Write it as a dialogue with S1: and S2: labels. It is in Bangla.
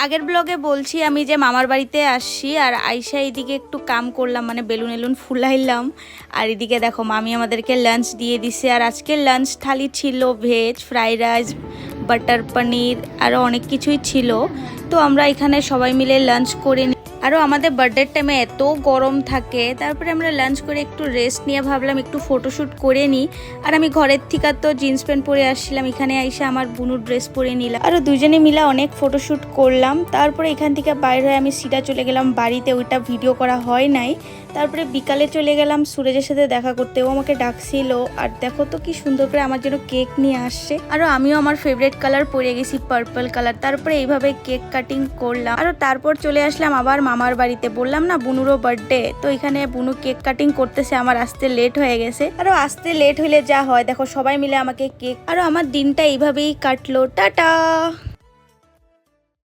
S1: আগের ব্লগে বলছি আমি যে মামার বাড়িতে আসছি আর আইসা এদিকে একটু কাম করলাম, মানে বেলুন এলুন ফুলাইলাম। আর এদিকে দেখো মামি আমাদেরকে লাঞ্চ দিয়ে দিছে। আর আজকের লাঞ্চ থালি ছিল ভেজ ফ্রাইড রাইস, বাটার পনির, আরও অনেক কিছুই ছিল। তো আমরা এখানে সবাই মিলে লাঞ্চ করে আরও আমাদের বার্থডের টাইমে এত গরম থাকে, তারপরে আমরা লাঞ্চ করে একটু রেস্ট নিয়ে ভাবলাম একটু ফটোশ্যুট করে নিই। আর আমি ঘরের থেকে তো জিন্স প্যান্ট পরে আসছিলাম, এখানে এসে আমার বুনুর ড্রেস পরে নিলাম, আরও দুজনে মিলে অনেক ফটোশ্যুট করলাম। তারপরে এখান থেকে বাইর হয়ে আমি সিধা চলে গেলাম বাড়িতে, ওইটা ভিডিও করা হয় নাই। তারপরে বিকালে চলে গেলাম সুরজের সাথে দেখা করতে, ও আমাকে ডাকছিল। আর দেখো তো কি সুন্দর করে আমার জন্য কেক নিয়ে আসছে, আরও আমিও আমার ফেভারিট কালার পরে গেছি পার্পল কালার। তারপরে এইভাবে কেক কাটিং করলাম, আরও তারপর চলে আসলাম আবার মামার বাড়িতে। বললাম না বুনুরও বার্থডে, তো এখানে বুনু কেক কাটিং করতেছে, আমার আসতে লেট হয়ে গেছে। আরও আসতে লেট হলে যা হয় দেখো, সবাই মিলে আমাকে কেক, আরও আমার দিনটা এইভাবেই কাটলো। টাটা।